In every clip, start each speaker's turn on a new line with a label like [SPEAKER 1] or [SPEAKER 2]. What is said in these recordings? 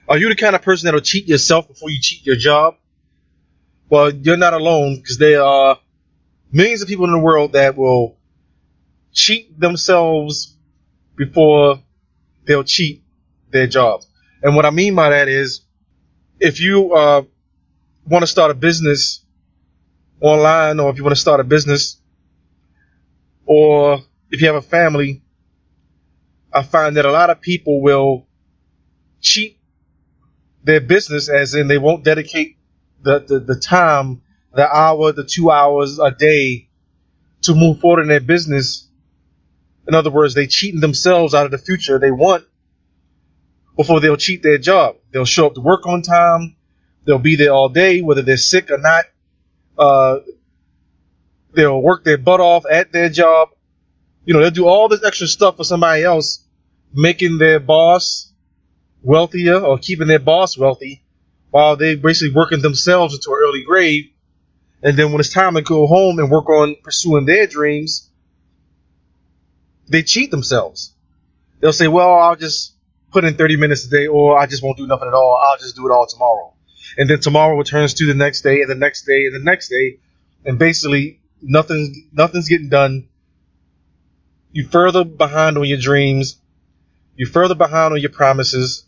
[SPEAKER 1] Are you the kind of person that'll cheat yourself before you cheat your job? Well, you're not alone, because there are millions of people in the world that will cheat themselves before they'll cheat their jobs. And what I mean by that is, if you want to start a business online, or if you want to start a business, or if you have a family, I find that a lot of people will cheat their business, as in they won't dedicate the time, the hour, the 2 hours a day to move forward in their business. In other words, they cheating themselves out of the future they want before they'll cheat their job. They'll show up to work on time. They'll be there all day, whether they're sick or not. They'll work their butt off at their job. They'll do all this extra stuff for somebody else, making their boss wealthier or keeping their boss wealthy, while they're basically working themselves into an early grave. And then when it's time to go home and work on pursuing their dreams, they cheat themselves. They'll say, well, I'll just put in 30 minutes a day, or I just won't do nothing at all. I'll just do it all tomorrow. And then tomorrow returns to the next day, and the next day, and the next day. And basically nothing's getting done. You're further behind on your dreams. You're further behind on your promises.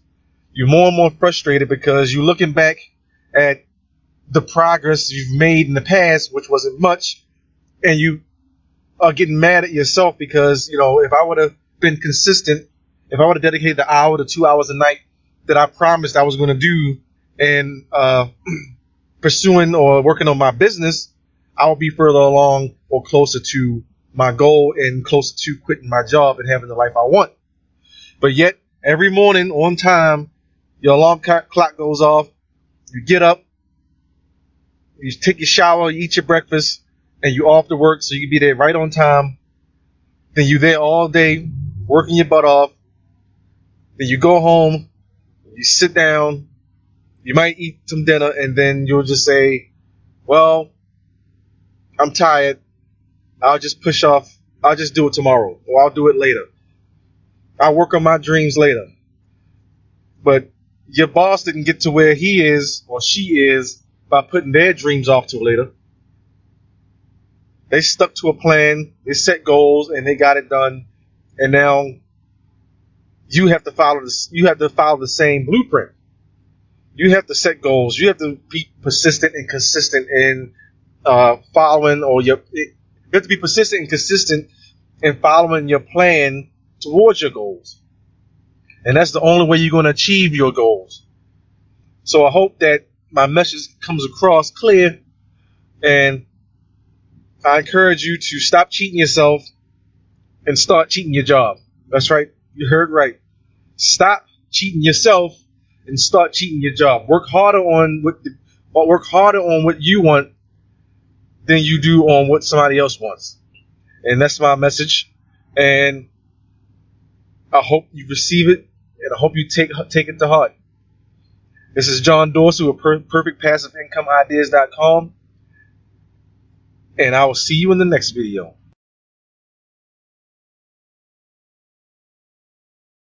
[SPEAKER 1] You're more and more frustrated because you're looking back at the progress you've made in the past, which wasn't much, and you are getting mad at yourself because, if I would have been consistent, if I would have dedicated the hour to 2 hours a night that I promised I was going to do, and pursuing or working on my business, I will be further along or closer to my goal and closer to quitting my job and having the life I want. But yet, every morning on time, your alarm clock goes off, you get up, you take your shower, you eat your breakfast, and you're off to work so you can be there right on time. Then you're there all day, working your butt off. Then you go home, you sit down, you might eat some dinner, and then you'll just say, well, I'm tired. I'll just push off. I'll just do it tomorrow, or I'll do it later. I'll work on my dreams later. But your boss didn't get to where he is or she is by putting their dreams off till later. They stuck to a plan, they set goals, and they got it done. And now you have to follow this. You have to follow the same blueprint. You have to set goals. You have to be persistent and consistent in following, or you have to be persistent and consistent in following your plan towards your goals. And that's the only way you're going to achieve your goals. So I hope that my message comes across clear, and I encourage you to stop cheating yourself and start cheating your job. That's right. You heard right. Stop cheating yourself and start cheating your job. Work harder on what you want than you do on what somebody else wants. And that's my message. And I hope you receive it, and I hope you take it to heart. This is John Dorsey with PerfectPassiveIncomeIdeas.com, and I will see you in the next video.